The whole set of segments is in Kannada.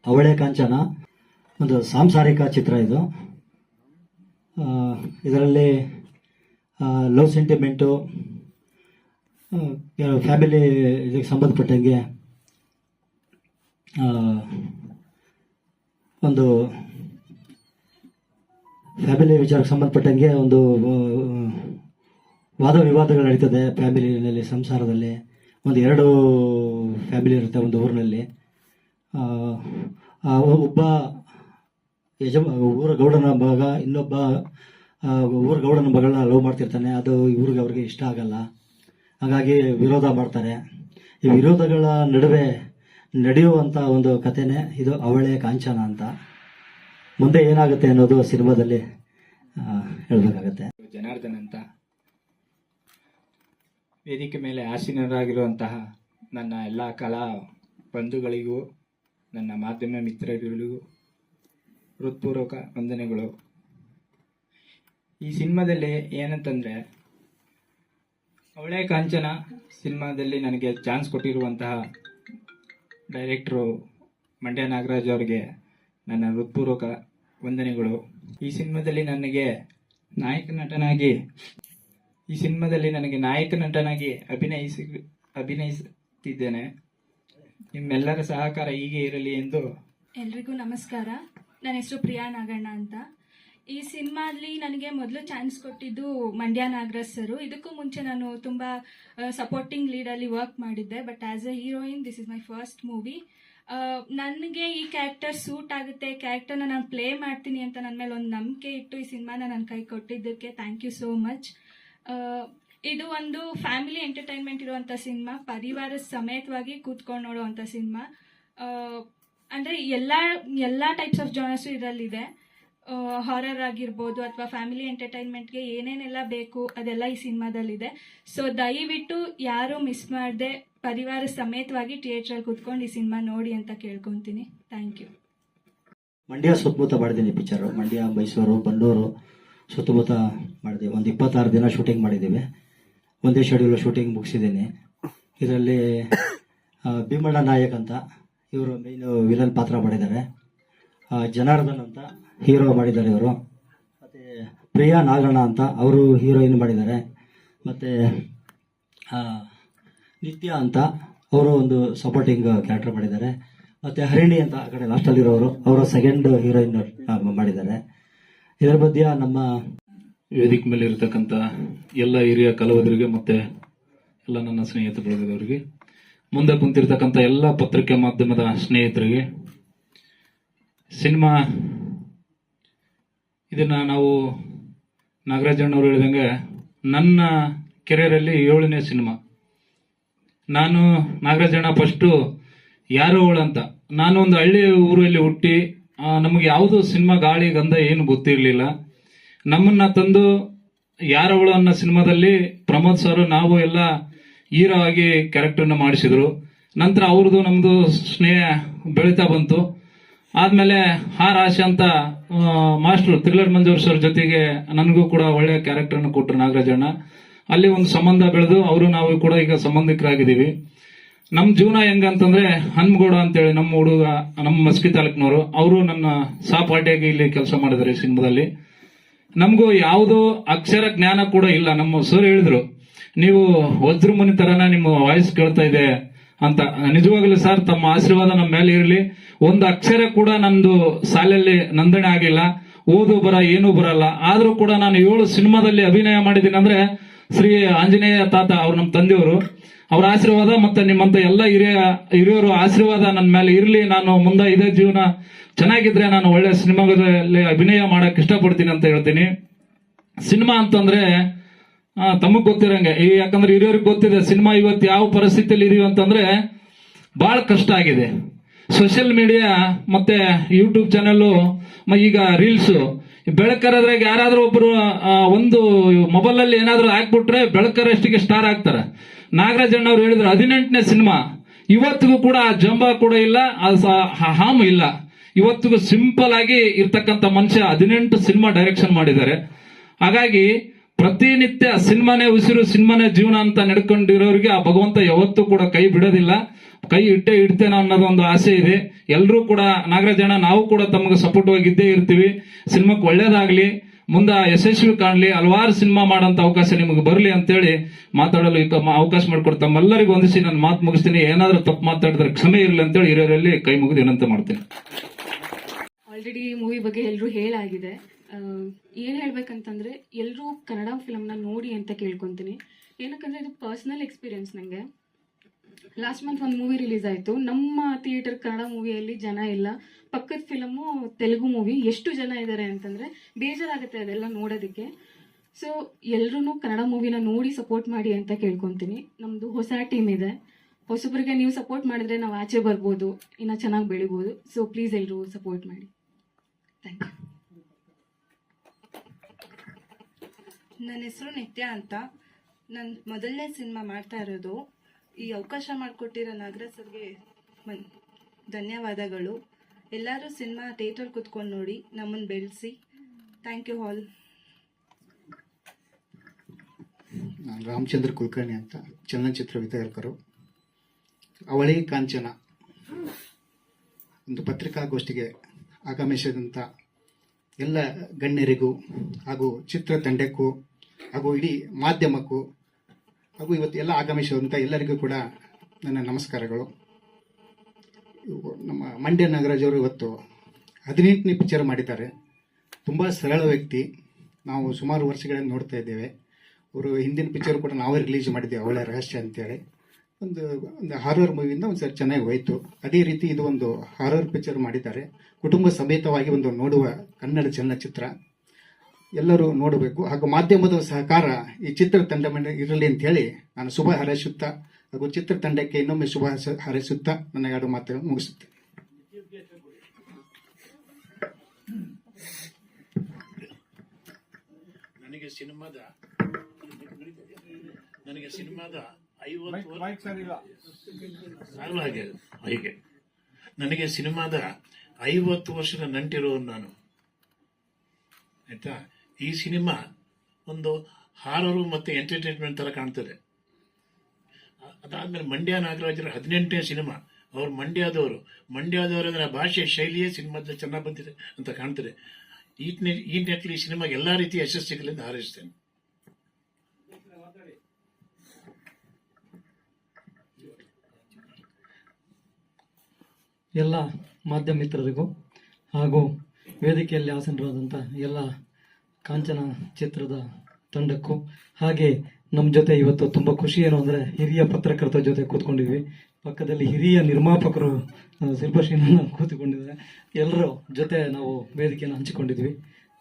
ಅವಳೆ ಕಾಂಚನ ಒಂದು ಸಾಂಸಾರಿಕ ಚಿತ್ರ ಇದು. ಇದರಲ್ಲಿ ಲವ್ ಸೆಂಟಿಮೆಂಟು, ಫ್ಯಾಮಿಲಿ ಇದಕ್ಕೆ ಸಂಬಂಧಪಟ್ಟಂಗೆ ಒಂದು ಫ್ಯಾಮಿಲಿ ವಿಚಾರಕ್ಕೆ ಸಂಬಂಧಪಟ್ಟಂಗೆ ಒಂದು ವಾದ ವಿವಾದಗಳು ನಡೀತದೆ ಫ್ಯಾಮಿಲಿನಲ್ಲಿ, ಸಂಸಾರದಲ್ಲಿ. ಒಂದು 2 ಫ್ಯಾಮಿಲಿ ಇರುತ್ತೆ ಒಂದು ಊರಿನಲ್ಲಿ. ಒಬ್ಬ ಊರ ಗೌಡನ ಮಗ ಇನ್ನೊಬ್ಬ ಊರ ಗೌಡನ ಮಗಳನ್ನ ಲವ್ ಮಾಡ್ತಿರ್ತಾನೆ. ಅದು ಇವ್ರಿಗೆ ಅವ್ರಿಗೆ ಇಷ್ಟ ಆಗಲ್ಲ, ಹಾಗಾಗಿ ವಿರೋಧ ಮಾಡ್ತಾರೆ. ಈ ವಿರೋಧಗಳ ನಡುವೆ ನಡೆಯುವಂಥ ಒಂದು ಕಥೆನೇ ಇದು ಅವಳೆ ಕಾಂಚನ ಅಂತ. ಮುಂದೆ ಏನಾಗುತ್ತೆ ಅನ್ನೋದು ಸಿನಿಮಾದಲ್ಲಿ ಹೇಳಬೇಕಾಗತ್ತೆ. ಜನಾರ್ದನ್ ಅಂತ ವೇದಿಕೆ ಮೇಲೆ ಆಸೀನರಾಗಿರುವಂತಹ ನನ್ನ ಎಲ್ಲ ಕಲಾ ಬಂಧುಗಳಿಗೂ ನನ್ನ ಮಾಧ್ಯಮ ಮಿತ್ರರಿಗೂ ಹೃತ್ಪೂರ್ವಕ ವಂದನೆಗಳು. ಈ ಸಿನಿಮಾದಲ್ಲಿ ಏನಂತಂದರೆ, ಅವಳೆ ಕಾಂಚನ ಸಿನಿಮಾದಲ್ಲಿ ನನಗೆ ಚಾನ್ಸ್ ಕೊಟ್ಟಿರುವಂತಹ ಡೈರೆಕ್ಟ್ರು ಮಂಡ್ಯ ನಾಗರಾಜ್ ಅವರಿಗೆ ನನ್ನ ಹೃತ್ಪೂರ್ವಕ ವಂದನೆಗಳು. ಈ ಸಿನಿಮಾದಲ್ಲಿ ನನಗೆ ನಾಯಕ ನಟನಾಗಿ ಅಭಿನಯಿಸುತ್ತಿದ್ದೇನೆ. ನಿಮ್ಮೆಲ್ಲರ ಸಹಕಾರ ಹೀಗೆ ಇರಲಿ ಎಂದು. ಎಲ್ರಿಗೂ ನಮಸ್ಕಾರ. ನನ್ನ ಹೆಸರು ಪ್ರಿಯಾ ನಾಗಣ್ಣ ಅಂತ. ಈ ಸಿನಿಮಾದಲ್ಲಿ ನನಗೆ ಮೊದಲು ಚಾನ್ಸ್ ಕೊಟ್ಟಿದ್ದು ಮಂಡ್ಯ ನಾಗರಾಜ್ ಸರು. ಇದಕ್ಕೂ ಮುಂಚೆ ನಾನು ತುಂಬ ಸಪೋರ್ಟಿಂಗ್ ಲೀಡಲ್ಲಿ ವರ್ಕ್ ಮಾಡಿದ್ದೆ, but as A heroine this is my first movie. ನನಗೆ ಈ ಕ್ಯಾರೆಕ್ಟರ್ ಸೂಟ್ ಆಗುತ್ತೆ, ಕ್ಯಾರೆಕ್ಟರ್ನ ನಾನು ಪ್ಲೇ ಮಾಡ್ತೀನಿ ಅಂತ ನನ್ನ ಮೇಲೆ ಒಂದು ನಂಬಿಕೆ ಇಟ್ಟು ಈ ಸಿನಿಮಾನ ನನ್ನ ಕೈ ಕೊಟ್ಟಿದ್ದಕ್ಕೆ ಥ್ಯಾಂಕ್ ಯು ಸೋ ಮಚ್. ಇದು ಒಂದು ಫ್ಯಾಮಿಲಿ ಎಂಟರ್ಟೈನ್ಮೆಂಟ್ ಇರುವಂಥ ಸಿನಿಮಾ, ಪರಿವಾರದ ಸಮೇತವಾಗಿ ಕೂತ್ಕೊಂಡು ನೋಡುವಂಥ ಸಿನಿಮಾ. ಅಂದರೆ ಎಲ್ಲ ಟೈಪ್ಸ್ ಆಫ್ ಜಾನರ್ಸು ಇದರಲ್ಲಿದೆ. ಹಾರರ್ ಆಗಿರ್ಬೋದು ಅಥವಾ ಫ್ಯಾಮಿಲಿ ಎಂಟರ್ಟೈನ್ಮೆಂಟ್ಗೆ ಏನೇನೆಲ್ಲ ಬೇಕು ಅದೆಲ್ಲ ಈ ಸಿನಿಮಾದಲ್ಲಿದೆ. ಸೊ ದಯವಿಟ್ಟು ಯಾರೂ ಮಿಸ್ ಮಾಡದೆ ಪರಿವಾರ ಸಮೇತವಾಗಿ ಥಿಯೇಟ್ರಲ್ಲಿ ಕೂತ್ಕೊಂಡು ಈ ಸಿನಿಮಾ ನೋಡಿ ಅಂತ ಕೇಳ್ಕೊತೀನಿ. Thank you. ಮಂಡ್ಯ ಸುತ್ತಮುತ್ತ ಮಾಡಿದ್ದೀನಿ ಪಿಕ್ಚರು. ಮಂಡ್ಯ, ಮೈಸೂರು, ಬನ್ನೂರು ಸುತ್ತಮುತ್ತ ಮಾಡಿದ್ದೀವಿ. ಒಂದು 26 ದಿನ ಶೂಟಿಂಗ್ ಮಾಡಿದ್ದೀವಿ. ಒಂದೇ ಶೆಡ್ಯೂಲ್ ಶೂಟಿಂಗ್ ಮುಗಿಸಿದ್ದೀನಿ. ಇದರಲ್ಲಿ ಭೀಮಣ್ಣ ನಾಯಕ್ ಅಂತ ಇವರು ಮೇನ್ ವಿಲನ್ ಪಾತ್ರ ಮಾಡಿದ್ದಾರೆ. ಜನಾರ್ದನ್ ಅಂತ ಹೀರೋ ಮಾಡಿದ್ದಾರೆ ಇವರು. ಮತ್ತು ಪ್ರಿಯಾ ನಾಗಣ್ಣ ಅಂತ ಅವರು ಹೀರೋಯಿನ್ ಮಾಡಿದ್ದಾರೆ. ಮತ್ತು ನಿತ್ಯ ಅಂತ ಅವರು ಒಂದು ಸಪೋರ್ಟಿಂಗ್ ಕ್ಯಾರೆಕ್ಟರ್ ಮಾಡಿದ್ದಾರೆ. ಮತ್ತು ಹರಿಣಿ ಅಂತ ಆ ಕಡೆ ಲಾಸ್ಟಲ್ಲಿರೋರು, ಅವರು ಸೆಕೆಂಡ್ ಹೀರೋಯಿನ್ ಮಾಡಿದ್ದಾರೆ. ಇದರ ಮಧ್ಯೆ ನಮ್ಮ ವೇದಿಕೆ ಮೇಲೆ ಇರತಕ್ಕಂಥ ಎಲ್ಲ ಹಿರಿಯ ಕಲಾವಿದರಿಗೆ ಮತ್ತೆ ಎಲ್ಲ ನನ್ನ ಸ್ನೇಹಿತ ಬಳಗದವರಿಗೆ, ಮುಂದೆ ಕುಂತಿರ್ತಕ್ಕಂಥ ಎಲ್ಲ ಪತ್ರಿಕೆ ಮಾಧ್ಯಮದ ಸ್ನೇಹಿತರಿಗೆ, ಸಿನಿಮಾ ಇದನ್ನ ನಾವು ನಾಗರಾಜಣ್ಣವ್ರು ಹೇಳಿದಂಗೆ ನನ್ನ ಕೆರಿಯರಲ್ಲಿ 7ನೇ ಸಿನಿಮಾ. ನಾನು ನಾಗರಾಜಣ್ಣ ಫಸ್ಟು ಯಾರೋ ಅವಳಂತ, ನಾನು ಒಂದು ಹಳ್ಳಿ ಊರಲ್ಲಿ ಹುಟ್ಟಿ ನಮಗೆ ಯಾವುದು ಸಿನಿಮಾ ಗಾಳಿ ಗಂಧ ಏನು ಗೊತ್ತಿರಲಿಲ್ಲ. ನಮ್ಮನ್ನ ತಂದು ಯಾರವಳು ಅನ್ನೋ ಸಿನಿಮಾದಲ್ಲಿ ಪ್ರಮೋದ್ ಸರ್ ನಾವು ಎಲ್ಲ ಹೀರೋ ಆಗಿ ಕ್ಯಾರೆಕ್ಟರ್ನ ಮಾಡಿಸಿದ್ರು. ನಂತರ ಅವ್ರದ್ದು ನಮ್ದು ಸ್ನೇಹ ಬೆಳೀತಾ ಬಂತು. ಆದ್ಮೇಲೆ ರಾಶಿ ಅಂತ ಮಾಸ್ಟರ್ ಥ್ರಿಲ್ಲರ್ ಮಂಜೂರ್ ಸರ್ ಜೊತೆಗೆ ನನಗೂ ಕೂಡ ಒಳ್ಳೆ ಕ್ಯಾರೆಕ್ಟರ್ನ ಕೊಟ್ಟರು ನಾಗರಾಜಣ್ಣ. ಅಲ್ಲಿ ಒಂದು ಸಂಬಂಧ ಬೆಳೆದು ಅವರು ನಾವು ಕೂಡ ಈಗ ಸಂಬಂಧಿಕರಾಗಿದ್ದೀವಿ. ನಮ್ಮ ಜೀವನ ಹೆಂಗಂತಂದ್ರೆ, ಹನ್ಮಗೌಡ ಅಂತೇಳಿ ನಮ್ಮ ಹುಡುಗ, ನಮ್ಮ ಮಸ್ಕಿ ತಾಲೂಕಿನವರು, ಅವರು ನನ್ನ ಸಹಪಾಠಿಯಾಗಿ ಇಲ್ಲಿ ಕೆಲಸ ಮಾಡಿದ್ದಾರೆ ಈ ಸಿನಿಮಾದಲ್ಲಿ. ನಮಗೂ ಯಾವುದೋ ಅಕ್ಷರ ಜ್ಞಾನ ಕೂಡ ಇಲ್ಲ. ನಮ್ಮ ಸರ್ ಹೇಳಿದ್ರು, ನೀವು ವಜ್ರಮುನಿ ತರನ ನಿಮ್ಮ ವಾಯ್ಸ್ ಕೇಳ್ತಾ ಇದೆ ಅಂತ. ನಿಜವಾಗ್ಲೂ ಸರ್, ತಮ್ಮ ಆಶೀರ್ವಾದ ನಮ್ಮ ಮೇಲೆ ಇರಲಿ. ಒಂದು ಅಕ್ಷರ ಕೂಡ ನಂದು ಶಾಲೆಯಲ್ಲಿ ನೋಂದಣಿ ಆಗಿಲ್ಲ, ಓದು ಬರ ಏನೂ ಬರಲ್ಲ. ಆದ್ರೂ ಕೂಡ ನಾನು 7 ಸಿನಿಮಾದಲ್ಲಿ ಅಭಿನಯ ಮಾಡಿದ್ದೀನಿ ಅಂದ್ರೆ ಶ್ರೀ ಆಂಜನೇಯ ತಾತ ಅವ್ರು ನಮ್ಮ ತಂದೆಯವರು, ಅವರ ಆಶೀರ್ವಾದ ಮತ್ತೆ ನಿಮ್ಮಂತ ಎಲ್ಲ ಹಿರಿಯರು ಆಶೀರ್ವಾದ ನನ್ನ ಮೇಲೆ ಇರಲಿ. ನಾನು ಮುಂದೆ ಇದೇ ಜೀವನ ಚೆನ್ನಾಗಿದ್ರೆ ನಾನು ಒಳ್ಳೆ ಸಿನಿಮಾದಲ್ಲಿ ಅಭಿನಯ ಮಾಡಕ್ ಇಷ್ಟಪಡ್ತೀನಿ ಅಂತ ಹೇಳ್ತೀನಿ. ಸಿನಿಮಾ ಅಂತಂದ್ರೆ ತಮಗ್ ಗೊತ್ತಿರಂಗೆ, ಯಾಕಂದ್ರೆ ಹಿರಿಯರಿಗೆ ಗೊತ್ತಿದೆ ಸಿನಿಮಾ ಇವತ್ತು ಯಾವ ಪರಿಸ್ಥಿತಿಯಲ್ಲಿ ಇದೀವಿ ಅಂತಂದ್ರೆ ಬಹಳ ಕಷ್ಟ ಆಗಿದೆ. ಸೋಷಿಯಲ್ ಮೀಡಿಯಾ ಮತ್ತೆ ಯೂಟ್ಯೂಬ್ ಚಾನೆಲ್, ಈಗ ರೀಲ್ಸ್, ಬೆಳಕರದ್ರಾಗ ಯಾರಾದ್ರೂ ಒಬ್ರು ಒಂದು ಮೊಬೈಲ್ ಅಲ್ಲಿ ಏನಾದ್ರೂ ಹಾಕ್ಬಿಟ್ರೆ ಬೆಳಕರಷ್ಟಿಗೆ ಸ್ಟಾರ್ ಆಗ್ತಾರೆ. ನಾಗರಾಜಣ್ಣ ಅವ್ರು ಹೇಳಿದ್ರು 18ನೇ ಸಿನಿಮಾ, ಇವತ್ತಿಗೂ ಕೂಡ ಆ ಜಂಬ ಕೂಡ ಇಲ್ಲ, ಹಾಮ್ ಇಲ್ಲ. ಇವತ್ತಿಗೂ ಸಿಂಪಲ್ ಆಗಿ ಇರ್ತಕ್ಕಂಥ ಮನುಷ್ಯ 18 ಸಿನಿಮಾ ಡೈರೆಕ್ಷನ್ ಮಾಡಿದ್ದಾರೆ. ಹಾಗಾಗಿ ಪ್ರತಿನಿತ್ಯ ಸಿನಿಮಾನೇ ಉಸಿರು, ಸಿನಿಮಾನೇ ಜೀವನ ಅಂತ ನಡ್ಕೊಂಡಿರೋರಿಗೆ ಆ ಭಗವಂತ ಯಾವತ್ತೂ ಕೂಡ ಕೈ ಬಿಡೋದಿಲ್ಲ. ಕೈ ಇಡ್ತೇನೆ ಅನ್ನೋದೊಂದು ಆಸೆ ಇದೆ. ಎಲ್ಲರೂ ಕೂಡ ನಾಗರಾಜಣ್ಣ, ನಾವು ಕೂಡ ತಮಗೆ ಸಪೋರ್ಟ್ ಆಗಿದ್ದೇ ಇರ್ತೀವಿ. ಸಿನಿಮಾಕ್ಕೆ ಒಳ್ಳೇದಾಗ್ಲಿ, ಮುಂದೆ ಯಶಸ್ವಿ ಕಾಣಲಿ, ಹಲವಾರು ಸಿನಿಮಾ ಮಾಡೋಂಥ ಅವಕಾಶ ನಿಮಗೆ ಬರಲಿ ಅಂತೇಳಿ ಮಾತಾಡಲು ಅವಕಾಶ ಮಾಡಿಕೊಡ್ತಾ ತಮ್ಮೆಲ್ಲರಿಗೂ ಹೊಂದಿಸಿ ನಾನು ಮಾತು ಮುಗಿಸ್ತೀನಿ. ಏನಾದರೂ ತಪ್ಪು ಮಾತಾಡಿದ್ರೆ ಕ್ಷಮೆ ಇರಲಿ ಅಂತೇಳಿ ಹಿರಿಯರಲ್ಲಿ ಕೈ ಮುಗಿದು ವಿನಂತಿ ಮಾಡ್ತೀನಿ. ಆಲ್ರೆಡಿ ಮೂವಿ ಬಗ್ಗೆ ಎಲ್ಲರೂ ಹೇಳಾಗಿದೆ. ಏನು ಹೇಳ್ಬೇಕಂತಂದ್ರೆ ಎಲ್ಲರೂ ಕನ್ನಡ ಫಿಲಮ್ನ ನೋಡಿ ಅಂತ ಕೇಳ್ಕೊತೀನಿ. ಏನಕ್ಕಂದ್ರೆ ಇದು ಪರ್ಸನಲ್ ಎಕ್ಸ್ಪೀರಿಯನ್ಸ್. ನನಗೆ ಲಾಸ್ಟ್ ಮಂತ್ ಒಂದು ಮೂವಿ ರಿಲೀಸ್ ಆಯಿತು. ನಮ್ಮ ಥಿಯೇಟರ್ ಕನ್ನಡ ಮೂವಿಯಲ್ಲಿ ಜನ ಇಲ್ಲ. ಪಕ್ಕದ ಫಿಲಮು ತೆಲುಗು ಮೂವಿ, ಎಷ್ಟು ಜನ ಇದ್ದಾರೆ ಅಂತಂದರೆ ಬೇಜಾರಾಗುತ್ತೆ ಅದೆಲ್ಲ ನೋಡೋದಕ್ಕೆ. ಸೊ ಎಲ್ಲರೂ ಕನ್ನಡ ಮೂವಿನ ನೋಡಿ ಸಪೋರ್ಟ್ ಮಾಡಿ ಅಂತ ಕೇಳ್ಕೊತೀನಿ. ನಮ್ಮದು ಹೊಸ ಟೀಮ್ ಇದೆ. ಹೊಸಬ್ರಿಗೆ ನೀವು ಸಪೋರ್ಟ್ ಮಾಡಿದ್ರೆ ನಾವು ಆಚೆ ಬರ್ಬೋದು, ಇನ್ನೂ ಚೆನ್ನಾಗಿ ಬೆಳಿಬೋದು. ಸೊ ಪ್ಲೀಸ್ ಎಲ್ಲರೂ ಸಪೋರ್ಟ್ ಮಾಡಿ. Thank you. ನನ್ನ ಹೆಸರು ನಿತ್ಯ ಅಂತ. ನನ್ನ ಮೊದಲನೇ ಸಿನಿಮಾ ಮಾಡ್ತಾ ಇರೋದು. ಈ ಅವಕಾಶ ಮಾಡಿಕೊಟ್ಟಿರೋ ನಾಗರಾಜ್ ಸರ್ಗೆ ಧನ್ಯವಾದಗಳು. ಎಲ್ಲರೂ ಸಿನಿಮಾ ಥಿಯೇಟರ್ ಕೂತ್ಕೊಂಡು ನೋಡಿ, ನಮ್ಮನ್ನು ಬೆಳೆಸಿ. Thank you all. ನಾನು ರಾಮಚಂದ್ರ ಕುಲಕರ್ಣಿ ಅಂತ, ಚಲನಚಿತ್ರ ವಿತರಕರು. ಅವಳಿ ಕಾಂಚನ ಒಂದು ಪತ್ರಿಕಾಗೋಷ್ಠಿಗೆ ಆಗಮಿಸಿದಂಥ ಎಲ್ಲ ಗಣ್ಯರಿಗೂ ಹಾಗೂ ಚಿತ್ರತಂಡಕ್ಕೂ ಹಾಗೂ ಇಡೀ ಮಾಧ್ಯಮಕ್ಕೂ ಹಾಗೂ ಇವತ್ತು ಎಲ್ಲ ಆಗಮಿಸಿದಂಥ ಎಲ್ಲರಿಗೂ ಕೂಡ ನನ್ನ ನಮಸ್ಕಾರಗಳು. ನಮ್ಮ ಮಂಡ್ಯ ನಾಗರಾಜ್ ಅವರು ಇವತ್ತು 18ನೇ ಪಿಕ್ಚರ್ ಮಾಡಿದ್ದಾರೆ. ತುಂಬ ಸರಳ ವ್ಯಕ್ತಿ. ನಾವು ಸುಮಾರು ವರ್ಷಗಳಿಂದ ನೋಡ್ತಾ ಇದ್ದೇವೆ. ಅವರು ಹಿಂದಿನ ಪಿಕ್ಚರ್ ಕೂಡ ನಾವೇ ರಿಲೀಸ್ ಮಾಡಿದ್ದೇವೆ, ಅವಳ ರಹಸ್ಯ ಅಂತೇಳಿ. ಒಂದು ಹಾರರ್ ಮೂವಿಯಿಂದ ಒಂದು ಸರಿ ಚೆನ್ನಾಗಿ ಹೋಯಿತು. ಅದೇ ರೀತಿ ಇದು ಒಂದು ಹಾರರ್ ಪಿಕ್ಚರ್ ಮಾಡಿದ್ದಾರೆ. ಕುಟುಂಬ ಸಮೇತವಾಗಿ ಒಂದು ನೋಡುವ ಕನ್ನಡ ಚಲನಚಿತ್ರ ಎಲ್ಲರೂ ನೋಡಬೇಕು. ಹಾಗೂ ಮಾಧ್ಯಮದ ಸಹಕಾರ ಈ ಚಿತ್ರತಂಡ ಇರಲಿ ಅಂತ ಹೇಳಿ ನಾನು ಶುಭ ಹಾರೈಸುತ್ತಾ ಹಾಗೂ ಚಿತ್ರತಂಡಕ್ಕೆ ಇನ್ನೊಮ್ಮೆ ಶುಭ ಹಾರೈಸುತ್ತಾ ನನ್ನ 2 ಮಾತುಗಳನ್ನು ಮುಗಿಸುತ್ತೇನೆ. ನನಗೆ ಸಿನಿಮಾದ 50 ವರ್ಷದ ನಂಟಿರುವನು ನಾನು, ಆಯ್ತಾ. ಈ ಸಿನಿಮಾ ಒಂದು ಹಾರರು ಮತ್ತು ಎಂಟರ್ಟೈನ್ಮೆಂಟ್ ತರ ಕಾಣ್ತದೆ. ಅದಾದ್ಮೇಲೆ ಮಂಡ್ಯ ನಾಗರಾಜರ 18ನೇ ಸಿನಿಮಾ. ಅವ್ರು ಮಂಡ್ಯದವರ ಭಾಷೆ ಶೈಲಿಯೇ ಸಿನಿಮಾದ ಚೆನ್ನಾಗಿ ಬಂದಿದೆ ಅಂತ ಕಾಣ್ತದೆ. ಈ ನಿಟ್ಟಿನಲ್ಲಿ ಈ ಸಿನಿಮಾಗೆ ಎಲ್ಲಾ ರೀತಿಯ ಯಶಸ್ಸುಗಳಿಂದ ಹಾರೈಸ್ತೇನೆ. ಎಲ್ಲ ಮಾಧ್ಯಮ ಮಿತ್ರರಿಗೂ ಹಾಗೂ ವೇದಿಕೆಯಲ್ಲಿ ಆಸೀನರಾದಂಥ ಎಲ್ಲ ಕಾಂಚನ ಚಿತ್ರದ ತಂಡಕ್ಕೂ, ಹಾಗೆ ನಮ್ಮ ಜೊತೆ ಇವತ್ತು ತುಂಬ ಖುಷಿ ಏನು ಅಂದರೆ ಹಿರಿಯ ಪತ್ರಕರ್ತರ ಜೊತೆ ಕೂತ್ಕೊಂಡಿದ್ವಿ. ಪಕ್ಕದಲ್ಲಿ ಹಿರಿಯ ನಿರ್ಮಾಪಕರು ಶಿಲ್ಪಶ್ರೀನ ಕೂತ್ಕೊಂಡಿದ್ದಾರೆ. ಎಲ್ಲರ ಜೊತೆ ನಾವು ವೇದಿಕೆಯನ್ನು ಹಂಚಿಕೊಂಡಿದ್ವಿ.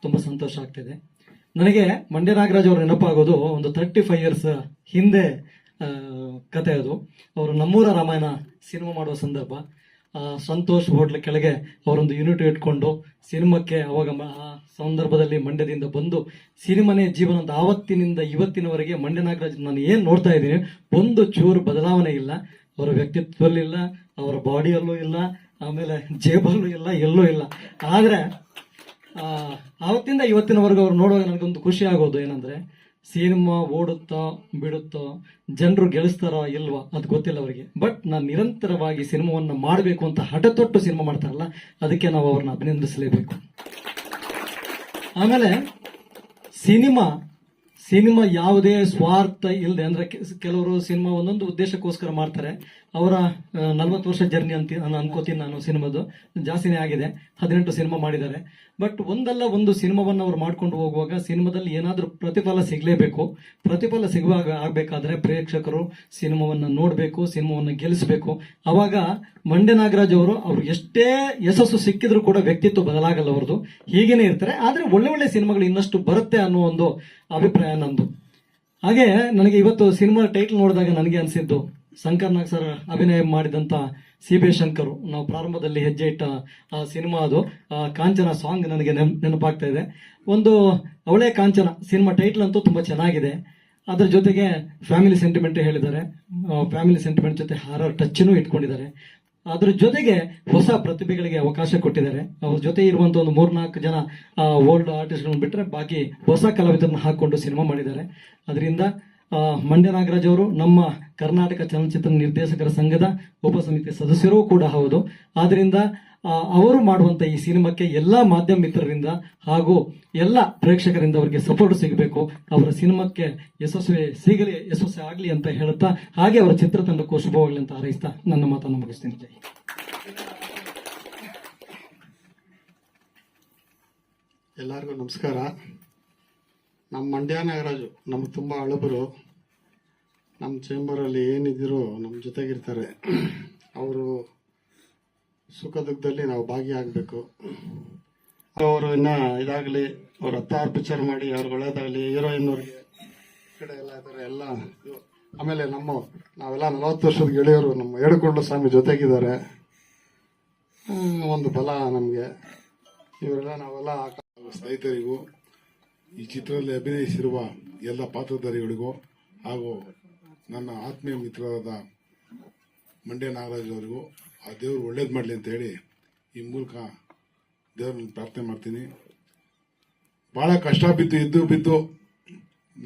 ತುಂಬ ಸಂತೋಷ ಆಗ್ತಿದೆ. ನನಗೆ ಮಂಡ್ಯ ನಾಗರಾಜ್ ಅವರು ನೆನಪಾಗೋದು ಒಂದು 35 ಇಯರ್ಸ್ ಹಿಂದೆ ಕತೆ. ಅದು ಅವರು ನಮ್ಮೂರ ರಾಮಾಯಣ ಸಿನಿಮಾ ಮಾಡುವ ಸಂದರ್ಭ. ಸಂತೋಷ್ ಹೋಟ್ಲ್ ಕೆಳಗೆ ಅವರೊಂದು ಯೂನಿಟ್ ಇಟ್ಕೊಂಡು ಸಿನಿಮಾಕ್ಕೆ ಅವಾಗ ಆ ಸಂದರ್ಭದಲ್ಲಿ ಮಂಡ್ಯದಿಂದ ಬಂದು ಸಿನಿಮಾನೇ ಜೀವನ ಅಂತ. ಆವತ್ತಿನಿಂದ ಇವತ್ತಿನವರೆಗೆ ಮಂಡ್ಯ ನಾಗರಾಜ್ ನಾನು ಏನು ನೋಡ್ತಾ ಇದ್ದೀನಿ, ಒಂದು ಚೂರು ಬದಲಾವಣೆ ಇಲ್ಲ. ಅವರ ವ್ಯಕ್ತಿತ್ವದಲ್ಲೂ ಇಲ್ಲ, ಅವರ ಬಾಡಿಯಲ್ಲೂ ಇಲ್ಲ, ಆಮೇಲೆ ಜೇಬಲ್ಲೂ ಇಲ್ಲ, ಎಲ್ಲೂ ಇಲ್ಲ. ಆದರೆ ಆವತ್ತಿಂದ ಇವತ್ತಿನವರೆಗೂ ಅವ್ರು ನೋಡುವಾಗ ನನಗೊಂದು ಖುಷಿ ಆಗೋದು ಏನಂದ್ರೆ, ಸಿನಿಮಾ ಓಡುತ್ತೋ ಬಿಡುತ್ತೋ, ಜನರು ಗೆಲ್ಲಿಸ್ತಾರೋ ಇಲ್ವಾ ಅದು ಗೊತ್ತಿಲ್ಲ ಅವರಿಗೆ. ಬಟ್ ನಾನು ನಿರಂತರವಾಗಿ ಸಿನಿಮಾವನ್ನು ಮಾಡಬೇಕು ಅಂತ ಹಠ ತೊಟ್ಟು ಸಿನಿಮಾ ಮಾಡ್ತಾರಲ್ಲ, ಅದಕ್ಕೆ ನಾವು ಅವ್ರನ್ನ ಅಭಿನಂದಿಸಲೇಬೇಕು. ಆಮೇಲೆ ಸಿನಿಮಾ ಯಾವುದೇ ಸ್ವಾರ್ಥ ಇಲ್ಲದೆ, ಅಂದ್ರೆ ಕೆಲವರು ಸಿನಿಮಾ ಒಂದೊಂದು ಉದ್ದೇಶಕ್ಕೋಸ್ಕರ ಮಾಡ್ತಾರೆ. ಅವರ 40 ವರ್ಷ ಜರ್ನಿ ಅಂತ ಅನ್ಕೋತೀನಿ ನಾನು. ಸಿನಿಮಾದು ಜಾಸ್ತಿನೇ ಆಗಿದೆ, 18 ಸಿನಿಮಾ ಮಾಡಿದ್ದಾರೆ. ಬಟ್ ಒಂದಲ್ಲ ಒಂದು ಸಿನಿಮಾವನ್ನು ಅವ್ರು ಮಾಡ್ಕೊಂಡು ಹೋಗುವಾಗ ಸಿನಿಮಾದಲ್ಲಿ ಏನಾದರೂ ಪ್ರತಿಫಲ ಸಿಗಲೇಬೇಕು. ಪ್ರತಿಫಲ ಸಿಗುವಾಗ ಆಗಬೇಕಾದ್ರೆ ಪ್ರೇಕ್ಷಕರು ಸಿನಿಮಾವನ್ನು ನೋಡಬೇಕು, ಸಿನಿಮಾವನ್ನು ಗೆಲ್ಲಿಸಬೇಕು. ಅವಾಗ ಮಂಡ್ಯ ನಾಗರಾಜ್ ಅವರು ಎಷ್ಟೇ ಯಶಸ್ಸು ಸಿಕ್ಕಿದ್ರು ಕೂಡ ವ್ಯಕ್ತಿತ್ವ ಬದಲಾಗಲ್ಲ ಅವ್ರದ್ದು, ಹೀಗೇನೆ ಇರ್ತಾರೆ. ಆದರೆ ಒಳ್ಳೆ ಒಳ್ಳೆ ಸಿನಿಮಾಗಳು ಇನ್ನಷ್ಟು ಬರುತ್ತೆ ಅನ್ನೋ ಒಂದು ಅಭಿಪ್ರಾಯ ನಂದು. ಹಾಗೆ ನನಗೆ ಇವತ್ತು ಸಿನಿಮಾ ಟೈಟಲ್ ನೋಡಿದಾಗ ನನಗೆ ಅನಿಸಿದ್ದು, ಶಂಕರ್ ನಾಗ್ ಸರ್ ಅಭಿನಯ ಮಾಡಿದಂತ ಸಿಬಿ ಶಂಕರ್, ನಾವು ಪ್ರಾರಂಭದಲ್ಲಿ ಹೆಜ್ಜೆ ಇಟ್ಟ ಆ ಸಿನಿಮಾ, ಅದು ಕಾಂಚನ ಸಾಂಗ್ ನನಗೆ ನೆನಪಾಗ್ತಾ ಇದೆ. ಒಂದು ಅವಳೇ ಕಾಂಚನ ಸಿನಿಮಾ ಟೈಟಲ್ ಅಂತೂ ತುಂಬಾ ಚೆನ್ನಾಗಿದೆ. ಅದ್ರ ಜೊತೆಗೆ ಫ್ಯಾಮಿಲಿ ಸೆಂಟಿಮೆಂಟ್ ಹೇಳಿದ್ದಾರೆ. ಫ್ಯಾಮಿಲಿ ಸೆಂಟಿಮೆಂಟ್ ಜೊತೆ ಹಾರರ್ ಟಚ್ನು ಇಟ್ಕೊಂಡಿದ್ದಾರೆ. ಅದ್ರ ಜೊತೆಗೆ ಹೊಸ ಪ್ರತಿಭೆಗಳಿಗೆ ಅವಕಾಶ ಕೊಟ್ಟಿದ್ದಾರೆ. ಅವ್ರ ಜೊತೆ ಇರುವಂತ ಒಂದು 3-4 ಜನ ಓಲ್ಡ್ ಆರ್ಟಿಸ್ಟ್ಗಳನ್ನ ಬಿಟ್ಟರೆ ಬಾಕಿ ಹೊಸ ಕಲಾವಿದರನ್ನ ಹಾಕೊಂಡು ಸಿನಿಮಾ ಮಾಡಿದ್ದಾರೆ. ಅದರಿಂದ ಮಂಡ್ಯ ನಾಗರಾಜ್ ಅವರು ನಮ್ಮ ಕರ್ನಾಟಕ ಚಲನಚಿತ್ರ ನಿರ್ದೇಶಕರ ಸಂಘದ ಉಪಸಮಿತಿ ಸದಸ್ಯರೂ ಕೂಡ ಹೌದು. ಆದ್ರಿಂದ ಅವರು ಮಾಡುವಂತ ಈ ಸಿನಿಮಾಕ್ಕೆ ಎಲ್ಲಾ ಮಾಧ್ಯಮ ಮಿತ್ರರಿಂದ ಹಾಗೂ ಎಲ್ಲ ಪ್ರೇಕ್ಷಕರಿಂದ ಅವರಿಗೆ ಸಪೋರ್ಟ್ ಸಿಗಬೇಕು. ಅವರ ಸಿನಿಮಾಕ್ಕೆ ಯಶಸ್ವಿ ಆಗಲಿ ಅಂತ ಹೇಳುತ್ತಾ, ಹಾಗೆ ಅವರ ಚಿತ್ರತಂಡಕ್ಕೂ ಶುಭವಾಗಲಿ ಅಂತ ಹಾರೈಸ್ತಾ ನನ್ನ ಮಾತನ್ನು ಮುಗಿಸ್ತೀನಿ. ಜೈ. ಎಲ್ಲರಿಗೂ ನಮಸ್ಕಾರ. ನಮ್ಮ ಮಂಡ್ಯ ನಾಗರಾಜು ನಮ್ಗೆ ತುಂಬ ಹಳಬರು. ನಮ್ಮ ಚೇಂಬರಲ್ಲಿ ಏನಿದ್ದೀರೋ ನಮ್ಮ ಜೊತೆಗಿರ್ತಾರೆ. ಅವರು ಸುಖ ದುಃಖದಲ್ಲಿ ನಾವು ಭಾಗಿಯಾಗಬೇಕು. ಅವರು ಇನ್ನ ಇದಾಗಲಿ, ಅವ್ರು 10 ಪಿಕ್ಚರ್ ಮಾಡಿ ಅವ್ರಿಗೆ ಒಳ್ಳೇದಾಗಲಿ. ಹೀರೋಯಿನ್ ಅವ್ರಿಗೆ ಕಡೆ ಎಲ್ಲ ಇದ್ದಾರೆ ಎಲ್ಲ. ಆಮೇಲೆ ನಾವೆಲ್ಲ 40 ವರ್ಷದ ಗೆಳೆಯರು ನಮ್ಮ ಏಡುಕೊಂಡ ಸ್ವಾಮಿ ಜೊತೆಗಿದ್ದಾರೆ. ಒಂದು ಬಲ ನಮಗೆ ಇವರೆಲ್ಲ ನಾವೆಲ್ಲ ಸ್ನೇಹಿತರಿಗೂ ಈ ಚಿತ್ರದಲ್ಲಿ ಅಭಿನಯಿಸಿರುವ ಎಲ್ಲ ಪಾತ್ರಧಾರಿಗಳಿಗೂ ಹಾಗೂ ನನ್ನ ಆತ್ಮೀಯ ಮಿತ್ರರಾದ ಮಂಡ್ಯ ನಾಗರಾಜ್ ಅವರಿಗೂ ಆ ದೇವರು ಒಳ್ಳೇದು ಮಾಡಲಿ ಅಂತ ಹೇಳಿ ಈ ಮೂಲಕ ದೇವ್ರನ್ನ ಪ್ರಾರ್ಥನೆ ಮಾಡ್ತೀನಿ. ಭಾಳ ಕಷ್ಟ ಬಿದ್ದು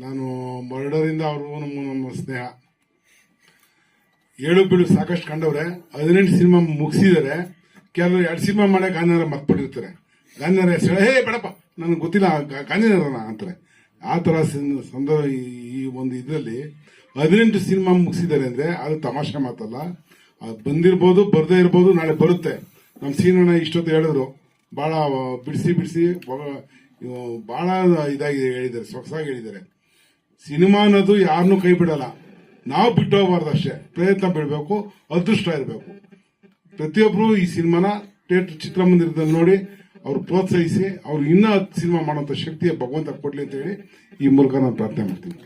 ನಾನು ಮರಡರಿಂದ ಅವರು ನಮ್ಮ ಸ್ನೇಹ ಏಳು ಬೀಳು ಸಾಕಷ್ಟು ಕಂಡವ್ರೆ. 18 ಸಿನಿಮಾ ಮುಗಿಸಿದರೆ ಕೆಲವರು 2 ಸಿನಿಮಾ ಮಾಡೇ ಗಾಂಧಿನಗರ ಮರ್ತ್ಬಿಟ್ಟಿರ್ತಾರೆ. ಗಾಂಧಿನಗರ ಹೆಸರು ಹೇ ಬೇಡಪ್ಪ ನನಗೆ ಗೊತ್ತಿಲ್ಲ ಗಾಂಧಿನಗರನ ಅಂತಾರೆ. ಆ ಥರ ಸಂದರ್ಭ ಈ ಒಂದು ಇದರಲ್ಲಿ 18 ಸಿನಿಮಾ ಮುಗಿಸಿದ್ದಾರೆ ಅಂದರೆ ಅದು ತಮಾಷೆ ಮಾತಲ್ಲ. ಅದು ಬಂದಿರ್ಬೋದು, ಬರದೇ ಇರ್ಬೋದು, ನಾಳೆ ಬರುತ್ತೆ. ನಮ್ಮ ಸೀನಣ್ಣ ಇಷ್ಟೊತ್ತು ಹೇಳಿದ್ರು, ಭಾಳ ಬಿಡಿಸಿ ಭಾಳ ಇದಾಗಿ ಹೇಳಿದ್ದಾರೆ, ಸೊಗಸಾಗಿ ಹೇಳಿದ್ದಾರೆ. ಸಿನಿಮಾ ಅನ್ನೋದು ಯಾರನ್ನೂ ಕೈ ಬಿಡಲ್ಲ, ನಾವು ಬಿಟ್ಟು ಹೋಗಬಾರ್ದು ಅಷ್ಟೇ. ಪ್ರಯತ್ನ ಬೀಳಬೇಕು, ಅದೃಷ್ಟ ಇರಬೇಕು. ಪ್ರತಿಯೊಬ್ಬರು ಈ ಸಿನಿಮಾನ ಥಿಯೇಟರ್ ಚಿತ್ರಮಂದಿರದಲ್ಲಿ ನೋಡಿ ಅವ್ರು ಪ್ರೋತ್ಸಾಹಿಸಿ ಅವ್ರು ಇನ್ನೂ 10 ಸಿನಿಮಾ ಮಾಡುವಂಥ ಶಕ್ತಿಯ ಭಗವಂತ ಕೊಡ್ಲಿ ಅಂತ ಹೇಳಿ ಈ ಮೂಲಕ ನಾನು ಪ್ರಾರ್ಥನೆ ಮಾಡ್ತೀನಿ.